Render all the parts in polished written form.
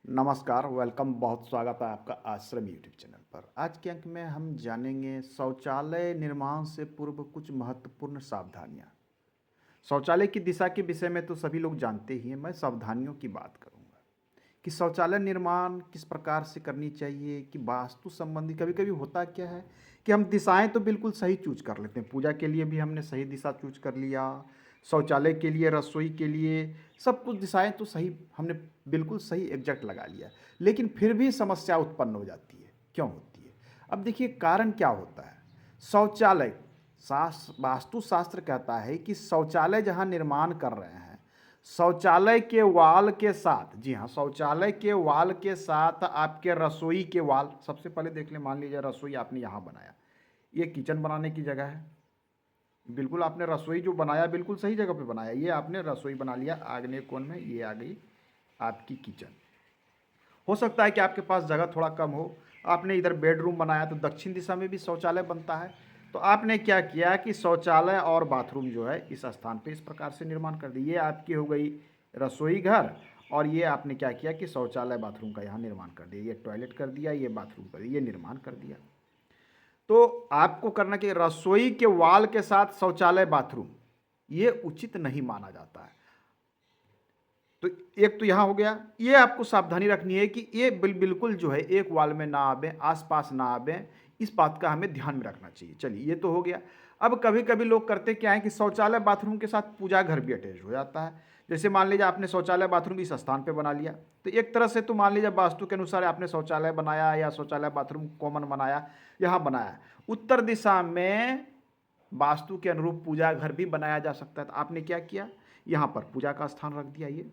नमस्कार, वेलकम, बहुत स्वागत है आपका आश्रम यूट्यूब चैनल पर। आज के अंक में हम जानेंगे शौचालय निर्माण से पूर्व कुछ महत्वपूर्ण सावधानियां। शौचालय की दिशा के विषय में तो सभी लोग जानते ही हैं, मैं सावधानियों की बात करूंगा कि शौचालय निर्माण किस प्रकार से करनी चाहिए, कि वास्तु संबंधी कभी कभी होता क्या है कि हम दिशाएं तो बिल्कुल सही चूज कर लेते हैं। पूजा के लिए भी हमने सही दिशा चूज कर लिया, शौचालय के लिए, रसोई के लिए, सब कुछ दिशाएं तो सही हमने बिल्कुल सही एग्जैक्ट लगा लिया, लेकिन फिर भी समस्या उत्पन्न हो जाती है। क्यों होती है? अब देखिए कारण क्या होता है। शौचालय, वास्तुशास्त्र कहता है कि शौचालय जहां निर्माण कर रहे हैं, शौचालय के वाल के साथ, जी हाँ, शौचालय के वाल के साथ आपके रसोई के वाल, सबसे पहले देख लें, मान लीजिए रसोई आपने यहाँ बनाया, ये किचन बनाने की जगह है। बिल्कुल आपने रसोई जो बनाया बिल्कुल सही जगह पे बनाया, ये आपने रसोई बना लिया आग्नेय कोण में, ये आ गई आपकी किचन। हो सकता है कि आपके पास जगह थोड़ा कम हो, आपने इधर बेडरूम बनाया तो दक्षिण दिशा में भी शौचालय बनता है। तो आपने क्या किया कि शौचालय और बाथरूम जो है इस स्थान पे इस प्रकार से निर्माण कर दिए। ये आपकी हो गई रसोई घर, और ये आपने क्या किया कि शौचालय बाथरूम का यहाँ निर्माण कर दिया। ये टॉयलेट कर दिया, ये बाथरूम कर दिया, ये निर्माण कर दिया। तो आपको करना कि रसोई के वाल के साथ शौचालय बाथरूम ये उचित नहीं माना जाता है। तो एक तो यहाँ हो गया, ये आपको सावधानी रखनी है कि ये बिल्कुल जो है एक वाल में ना आवे, आसपास ना आवे, इस बात का हमें ध्यान में रखना चाहिए। चलिए, ये तो हो गया। अब कभी कभी लोग करते क्या है कि शौचालय बाथरूम के साथ पूजा घर भी अटैच हो जाता है। जैसे मान लीजिए आपने शौचालय बाथरूम इस स्थान पे बना लिया, तो एक तरह से तो मान लीजिए वास्तु के अनुसार आपने शौचालय बनाया या शौचालय बाथरूम कॉमन बनाया, यहाँ बनाया, उत्तर दिशा में वास्तु के अनुरूप पूजा घर भी बनाया जा सकता है। तो आपने क्या किया, यहाँ पर पूजा का स्थान रख दिया। ये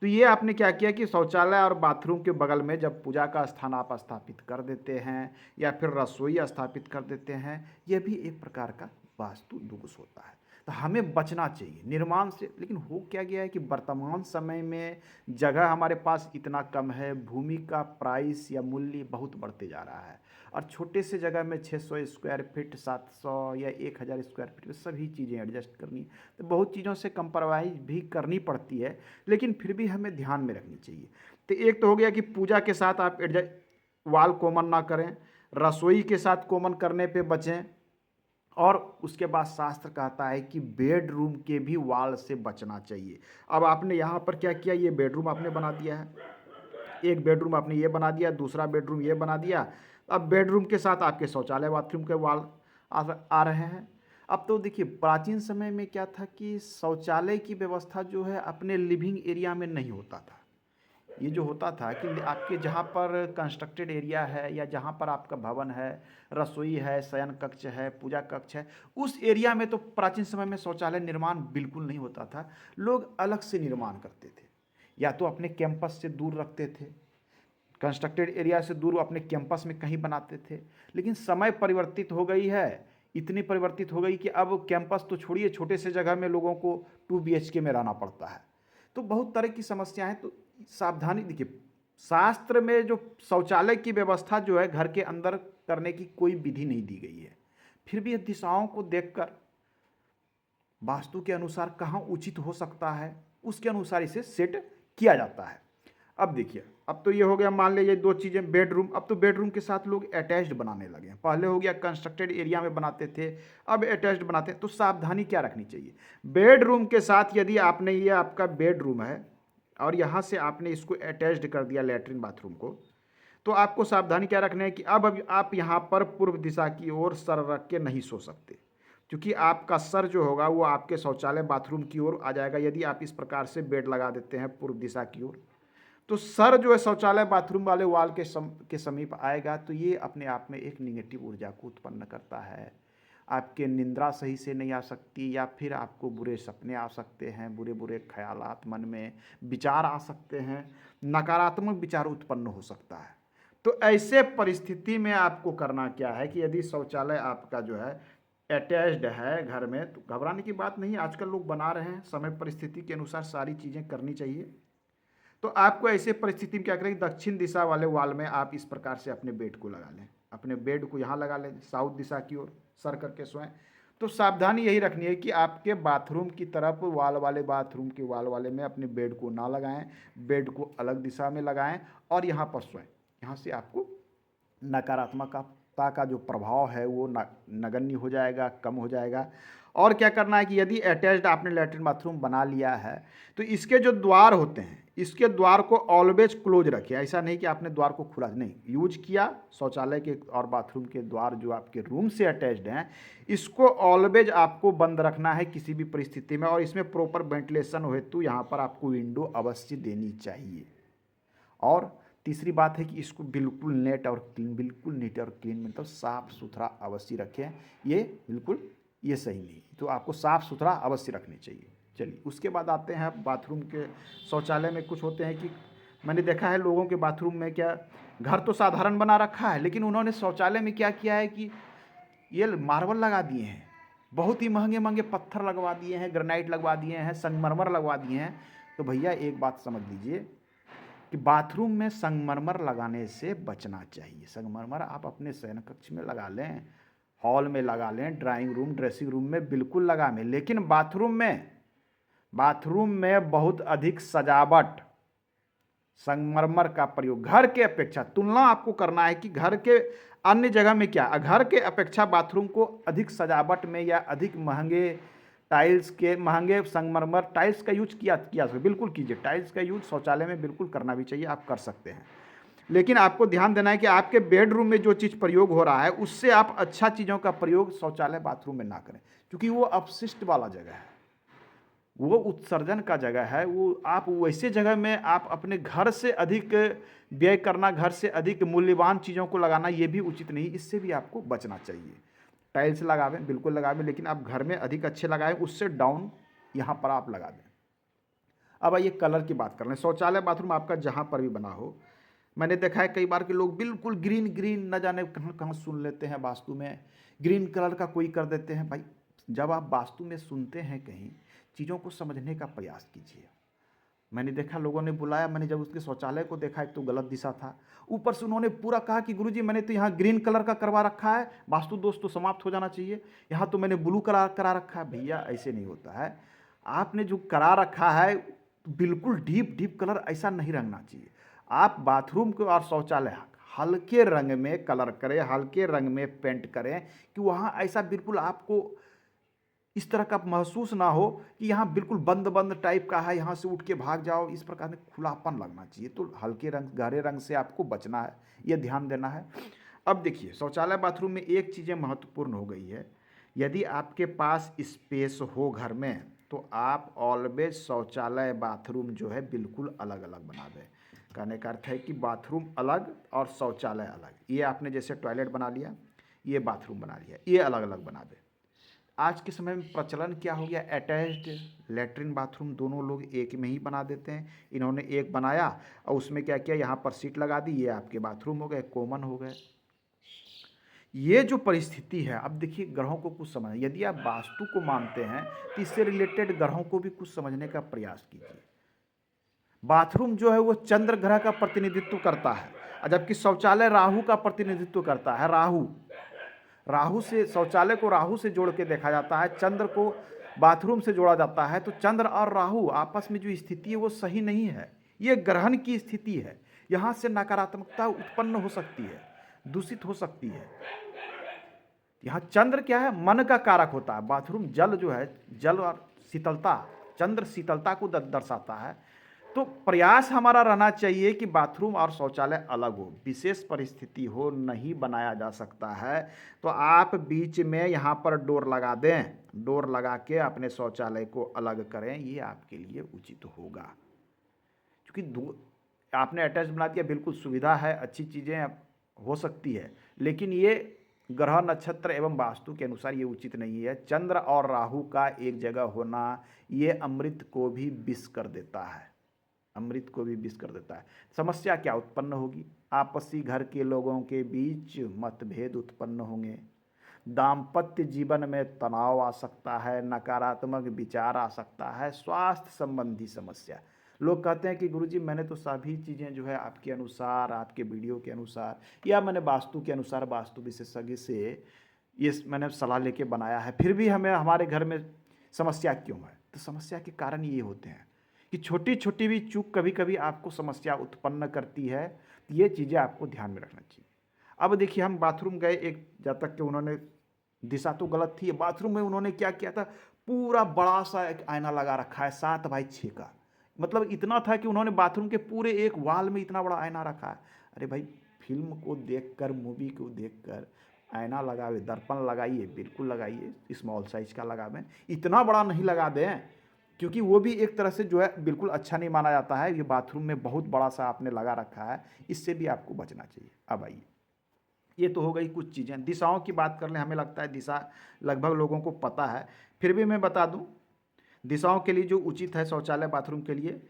तो ये आपने क्या किया कि शौचालय और बाथरूम के बगल में जब पूजा का स्थान आप स्थापित कर देते हैं या फिर रसोई स्थापित कर देते हैं, यह भी एक प्रकार का वास्तु दोष होता है। तो हमें बचना चाहिए निर्माण से। लेकिन हो क्या गया है कि वर्तमान समय में जगह हमारे पास इतना कम है, भूमि का प्राइस या मूल्य बहुत बढ़ते जा रहा है, और छोटे से जगह में 600 स्क्वायर फीट, 700 या 1000 स्क्वायर फीट में सभी चीज़ें एडजस्ट करनी, तो बहुत चीज़ों से कंप्रोमाइज़ भी करनी पड़ती है। लेकिन फिर भी हमें ध्यान में रखनी चाहिए। तो एक तो हो गया कि पूजा के साथ आप एडजस्ट वाल कॉमन ना करें, रसोई के साथ कॉमन करने पे बचें, और उसके बाद शास्त्र कहता है कि बेडरूम के भी वाल से बचना चाहिए। अब आपने यहाँ पर क्या किया, ये बेडरूम आपने बना दिया है, एक बेडरूम आपने ये बना दिया, दूसरा बेडरूम ये बना दिया। अब बेडरूम के साथ आपके शौचालय बाथरूम के वाल आ रहे हैं। अब तो देखिए, प्राचीन समय में क्या था कि शौचालय की व्यवस्था जो है अपने लिविंग एरिया में नहीं होता था। ये जो होता था कि आपके जहाँ पर कंस्ट्रक्टेड एरिया है या जहाँ पर आपका भवन है, रसोई है, शयन कक्ष है, पूजा कक्ष है, उस एरिया में तो प्राचीन समय में शौचालय निर्माण बिल्कुल नहीं होता था। लोग अलग से निर्माण करते थे, या तो अपने कैंपस से दूर रखते थे, कंस्ट्रक्टेड एरिया से दूर अपने कैंपस में कहीं बनाते थे। लेकिन समय परिवर्तित हो गई है, इतनी परिवर्तित हो गई कि अब कैंपस तो छोड़िए, छोटे से जगह में लोगों को 2 BHK में रहना पड़ता है। तो बहुत तरह की समस्याएं, तो सावधानी देखिए, शास्त्र में जो शौचालय की व्यवस्था जो है घर के अंदर करने की कोई विधि नहीं दी गई है। फिर भी दिशाओं को देखकर वास्तु के अनुसार कहाँ उचित हो सकता है, उसके अनुसार इसे सेट किया जाता है। अब देखिए, अब तो ये हो गया, मान लीजिए दो चीज़ें, बेडरूम, अब तो बेडरूम के साथ लोग अटैच्ड बनाने लगे हैं। पहले हो गया कंस्ट्रक्टेड एरिया में बनाते थे, अब अटैच्ड बनाते हैं। तो सावधानी क्या रखनी चाहिए, बेडरूम के साथ यदि आपने, ये आपका बेडरूम है और यहाँ से आपने इसको अटैच्ड कर दिया लैट्रिन बाथरूम को, तो आपको सावधानी क्या रखना है कि अब आप यहाँ पर पूर्व दिशा की ओर सर रख के नहीं सो सकते, क्योंकि आपका सर जो होगा वो आपके शौचालय बाथरूम की ओर आ जाएगा। यदि आप इस प्रकार से बेड लगा देते हैं पूर्व दिशा की ओर, तो सर जो है शौचालय बाथरूम वाले वाल के समीप आएगा, तो ये अपने आप में एक निगेटिव ऊर्जा को उत्पन्न करता है। आपके निंद्रा सही से नहीं आ सकती, या फिर आपको बुरे सपने आ सकते हैं, बुरे बुरे ख्यालात मन में विचार आ सकते हैं, नकारात्मक विचार उत्पन्न हो सकता है। तो ऐसे परिस्थिति में आपको करना क्या है कि यदि शौचालय आपका जो है अटैच्ड है घर में, तो घबराने की बात नहीं, आजकल लोग बना रहे हैं, समय परिस्थिति के अनुसार सारी चीज़ें करनी चाहिए। तो आपको ऐसे परिस्थिति में क्या करें, दक्षिण दिशा वाले वाल में आप इस प्रकार से अपने बेड को लगा लें, अपने बेड को यहाँ लगा लें साउथ दिशा की ओर सर करके सोएं। तो सावधानी यही रखनी है कि आपके बाथरूम की तरफ वाल वाले बाथरूम के वाल वाले में अपने बेड को ना लगाएं, बेड को अलग दिशा में लगाएं और यहाँ पर सोएं। यहाँ से आपको नकारात्मकता का जो प्रभाव है वो नगण्य हो जाएगा, कम हो जाएगा। और क्या करना है कि यदि अटैच्ड आपने लैट्रिन बाथरूम बना लिया है तो इसके जो द्वार होते हैं, इसके द्वार को ऑलवेज क्लोज रखें। ऐसा नहीं कि आपने द्वार को खुला नहीं यूज किया, शौचालय के और बाथरूम के द्वार जो आपके रूम से अटैच्ड हैं इसको ऑलवेज आपको बंद रखना है किसी भी परिस्थिति में। और इसमें प्रॉपर वेंटिलेशन हेतु यहाँ पर आपको विंडो अवश्य देनी चाहिए। और तीसरी बात है कि इसको बिल्कुल नेट और क्लीन, बिल्कुल नीट और क्लीन मतलब साफ़ सुथरा अवश्य रखें। ये सही नहीं, तो आपको साफ़ सुथरा अवश्य रखनी चाहिए। चलिए उसके बाद आते हैं बाथरूम के। शौचालय में कुछ होते हैं कि मैंने देखा है लोगों के बाथरूम में, क्या घर तो साधारण बना रखा है लेकिन उन्होंने शौचालय में क्या किया है कि ये मार्बल लगा दिए हैं, बहुत ही महंगे महंगे पत्थर लगवा दिए हैं, ग्रेनाइट लगवा दिए हैं, संगमरमर लगवा दिए हैं। तो भैया एक बात समझ लीजिए कि बाथरूम में संगमरमर लगाने से बचना चाहिए। संगमरमर आप अपने शयन कक्ष में लगा लें, हॉल में लगा लें, ड्राइंग रूम ड्रेसिंग रूम में बिल्कुल लगा लें, लेकिन बाथरूम में बहुत अधिक सजावट संगमरमर का प्रयोग घर के अपेक्षा, तुलना आपको करना है कि घर के अन्य जगह में क्या, घर के अपेक्षा बाथरूम को अधिक सजावट में या अधिक महंगे टाइल्स के, महंगे संगमरमर टाइल्स का यूज किया बिल्कुल कीजिए। टाइल्स का यूज शौचालय में बिल्कुल करना भी चाहिए, आप कर सकते हैं। लेकिन आपको ध्यान देना है कि आपके बेडरूम में जो चीज़ प्रयोग हो रहा है उससे आप अच्छा चीज़ों का प्रयोग शौचालय बाथरूम में ना करें, क्योंकि वो अपशिष्ट वाला जगह है, वो उत्सर्जन का जगह है। वो आप वैसे जगह में आप अपने घर से अधिक व्यय करना, घर से अधिक मूल्यवान चीज़ों को लगाना ये भी उचित नहीं, इससे भी आपको बचना चाहिए। टाइल्स लगावें बिल्कुल लगावें, लेकिन आप घर में अधिक अच्छे लगाएं, उससे डाउन यहाँ पर आप लगा दें। अब आइए कलर की बात कर लें। शौचालय बाथरूम आपका जहाँ पर भी बना हो, मैंने देखा है कई बार के लोग बिल्कुल ग्रीन ग्रीन न जाने कहाँ कहाँ सुन लेते हैं, वास्तु में ग्रीन कलर का कोई कर देते हैं। भाई जब आप वास्तु में सुनते हैं कहीं, चीज़ों को समझने का प्रयास कीजिए। मैंने देखा लोगों ने बुलाया, मैंने जब उसके शौचालय को देखा एक तो गलत दिशा था, ऊपर से उन्होंने पूरा कहा कि गुरुजी मैंने तो यहाँ ग्रीन कलर का करवा रखा है, वास्तु दोष तो समाप्त हो जाना चाहिए, यहाँ तो मैंने ब्लू कलर करा रखा है। भैया ऐसे नहीं होता है, आपने जो करा रखा है बिल्कुल डीप डीप कलर ऐसा नहीं रंगना चाहिए। आप बाथरूम को और शौचालय हल्के रंग में कलर करें, हल्के रंग में पेंट करें कि वहाँ ऐसा बिल्कुल आपको इस तरह का महसूस ना हो कि यहाँ बिल्कुल बंद बंद टाइप का है, यहाँ से उठ के भाग जाओ, इस प्रकार में खुलापन लगना चाहिए। तो हल्के रंग गहरे रंग से आपको बचना है, ये ध्यान देना है। अब देखिए शौचालय बाथरूम में एक चीज़ें महत्वपूर्ण हो गई है, यदि आपके पास स्पेस हो घर में तो आप ऑलवेज शौचालय बाथरूम जो है बिल्कुल अलग अलग बना दें। कहने का अर्थ है कि बाथरूम अलग और शौचालय अलग। ये आपने जैसे टॉयलेट बना लिया, ये बाथरूम बना लिया, ये अलग अलग बना दें। आज के समय में प्रचलन क्या हो गया, अटैच्ड लेटरिन बाथरूम दोनों लोग एक में ही बना देते हैं। इन्होंने एक बनाया और उसमें क्या किया, यहाँ पर सीट लगा दी, ये आपके बाथरूम हो गए, कॉमन हो गए। ये जो परिस्थिति है, अब देखिए ग्रहों को कुछ समझ, यदि आप वास्तु को मानते हैं तो इससे रिलेटेड ग्रहों को भी कुछ समझने का प्रयास कीजिए। बाथरूम जो है वो चंद्र ग्रह का प्रतिनिधित्व करता है, जबकि शौचालय राहु का प्रतिनिधित्व करता है। राहु से, शौचालय को राहु से जोड़ के देखा जाता है, चंद्र को बाथरूम से जोड़ा जाता है। तो चंद्र और राहु आपस में जो स्थिति है वो सही नहीं है, ये ग्रहण की स्थिति है। यहाँ से नकारात्मकता उत्पन्न हो सकती है, दूषित हो सकती है। यहाँ चंद्र क्या है, मन का कारक होता है। बाथरूम जल जो है, जल और शीतलता, चंद्र शीतलता को दर्शाता है। तो प्रयास हमारा रहना चाहिए कि बाथरूम और शौचालय अलग हो, विशेष परिस्थिति हो नहीं बनाया जा सकता है तो आप बीच में यहाँ पर डोर लगा दें, डोर लगा के अपने शौचालय को अलग करें, ये आपके लिए उचित होगा। क्योंकि आपने अटैच बना दिया, बिल्कुल सुविधा है, अच्छी चीज़ें हो सकती है, लेकिन ये ग्रह नक्षत्र एवं वास्तु के अनुसार ये उचित नहीं है। चंद्र और राहु का एक जगह होना ये अमृत को भी विष कर देता है, अमृत को भी विष कर देता है। समस्या क्या उत्पन्न होगी, आपसी घर के लोगों के बीच मतभेद उत्पन्न होंगे, दाम्पत्य जीवन में तनाव आ सकता है, नकारात्मक विचार आ सकता है, स्वास्थ्य संबंधी समस्या। लोग कहते हैं कि गुरुजी मैंने तो सभी चीज़ें जो है आपके अनुसार, आपके वीडियो के अनुसार या मैंने वास्तु के अनुसार वास्तु विशेषज्ञ से ये मैंने सलाह लेके बनाया है, फिर भी हमें हमारे घर में समस्या क्यों है? तो समस्या के कारण ये होते हैं कि छोटी छोटी भी चूक कभी कभी आपको समस्या उत्पन्न करती है। ये चीज़ें आपको ध्यान में रखना चाहिए। अब देखिए, हम बाथरूम गए, एक जब तक कि उन्होंने दिशा तो गलत थी, बाथरूम में उन्होंने क्या किया था, पूरा बड़ा सा एक आईना लगा रखा है 7x6 का। मतलब इतना था कि उन्होंने बाथरूम के पूरे एक वॉल में इतना बड़ा आईना रखा है। अरे भाई, फिल्म को देखकर, मूवी को देखकर आईना लगावे, दर्पण लगाइए, बिल्कुल लगाइए, स्मॉल साइज का लगावें, इतना बड़ा नहीं लगा दें, क्योंकि वो भी एक तरह से जो है बिल्कुल अच्छा नहीं माना जाता है। ये बाथरूम में बहुत बड़ा सा आपने लगा रखा है, इससे भी आपको बचना चाहिए। अब आइए, ये तो हो गई कुछ चीज़ें। दिशाओं की बात कर लें, हमें लगता है दिशा लगभग लोगों को पता है, फिर भी मैं बता दूं, दिशाओं के लिए जो उचित है शौचालय बाथरूम के लिए,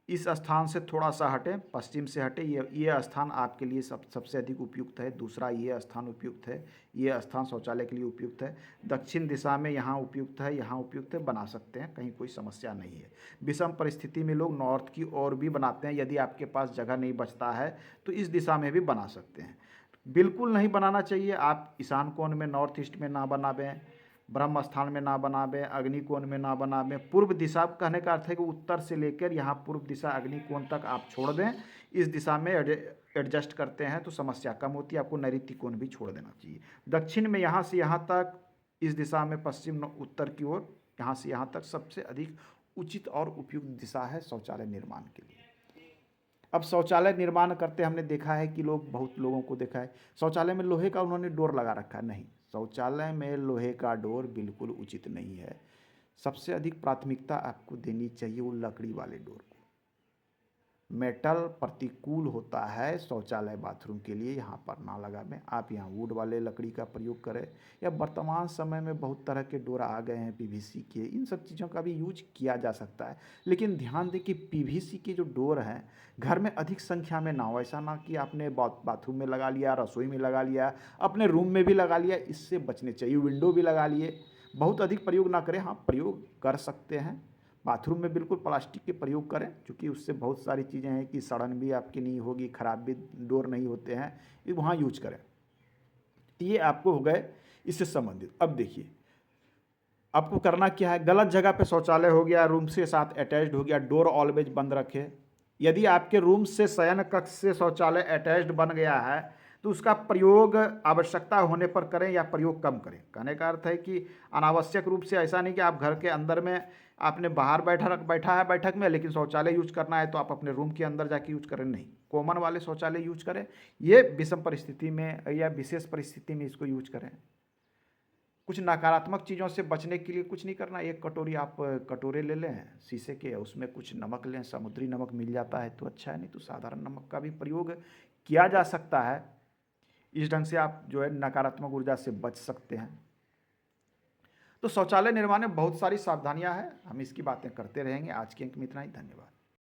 इस स्थान से थोड़ा सा हटें, पश्चिम से हटें, ये स्थान आपके लिए सबसे अधिक उपयुक्त है। दूसरा, ये स्थान उपयुक्त है, ये स्थान शौचालय के लिए उपयुक्त है। दक्षिण दिशा में यहाँ उपयुक्त है, यहाँ उपयुक्त है, बना सकते हैं, कहीं कोई समस्या नहीं है। विषम परिस्थिति में लोग नॉर्थ की ओर भी बनाते हैं, यदि आपके पास जगह नहीं बचता है तो इस दिशा में भी बना सकते हैं। बिल्कुल नहीं बनाना चाहिए। आप ईशान कोण में, नॉर्थ ईस्ट में ना बनावें, ब्रह्म स्थान में ना बनावें, अग्नि कोण में ना बनावें। पूर्व दिशा कहने का अर्थ है कि उत्तर से लेकर यहाँ पूर्व दिशा अग्नि कोण तक आप छोड़ दें। इस दिशा में एडजस्ट करते हैं तो समस्या कम होती है। आपको नैऋत्य कोण भी छोड़ देना चाहिए। दक्षिण में यहाँ से यहाँ तक, इस दिशा में पश्चिम उत्तर की ओर, यहाँ से यहाँ तक सबसे अधिक उचित और उपयुक्त दिशा है शौचालय निर्माण के लिए। अब शौचालय निर्माण करते हमने देखा है कि लोग, बहुत लोगों को देखा है शौचालय में लोहे का उन्होंने डोर लगा रखा है। नहीं, शौचालय में लोहे का डोर बिल्कुल उचित नहीं है। सबसे अधिक प्राथमिकता आपको देनी चाहिए वो लकड़ी वाले डोर को। मेटल प्रतिकूल होता है शौचालय बाथरूम के लिए, यहाँ पर ना लगावें। आप यहाँ वुड वाले लकड़ी का प्रयोग करें, या वर्तमान समय में बहुत तरह के डोर आ गए हैं पीवीसी के, इन सब चीज़ों का भी यूज किया जा सकता है। लेकिन ध्यान दें कि पीवीसी के जो डोर हैं घर में अधिक संख्या में ना हो। ऐसा ना कि आपने बाथरूम में लगा लिया, रसोई में लगा लिया, अपने रूम में भी लगा लिया, इससे बचने चाहिए। विंडो भी लगा लिए, बहुत अधिक प्रयोग ना करें। हाँ, प्रयोग कर सकते हैं बाथरूम में, बिल्कुल प्लास्टिक के प्रयोग करें, क्योंकि उससे बहुत सारी चीज़ें हैं कि सड़न भी आपकी नहीं होगी, ख़राब भी डोर नहीं होते हैं, ये वहाँ यूज करें। ये आपको हो गए इससे संबंधित। अब देखिए, आपको करना क्या है, गलत जगह पे शौचालय हो गया, रूम से साथ अटैच्ड हो गया, डोर ऑलवेज बंद रखें। यदि आपके रूम से शयन कक्ष से शौचालय अटैच्ड बन गया है तो उसका प्रयोग आवश्यकता होने पर करें या प्रयोग कम करें। कहने का अर्थ है कि अनावश्यक रूप से, ऐसा नहीं कि आप घर के अंदर में, आपने बाहर बैठा है बैठक में, लेकिन शौचालय यूज करना है तो आप अपने रूम के अंदर जाके यूज करें। नहीं, कॉमन वाले शौचालय यूज करें। ये विषम परिस्थिति में या विशेष परिस्थिति में इसको यूज करें। कुछ नकारात्मक चीज़ों से बचने के लिए कुछ नहीं करना। एक कटोरी, आप कटोरे ले लें शीशे के, उसमें कुछ नमक लें, समुद्री नमक मिल जाता है तो अच्छा है, नहीं तो साधारण नमक का भी प्रयोग किया जा सकता है। इस ढंग से आप जो है नकारात्मक ऊर्जा से बच सकते हैं। तो शौचालय निर्माण में बहुत सारी सावधानियां हैं, हम इसकी बातें करते रहेंगे। आज के अंक में इतना ही, धन्यवाद।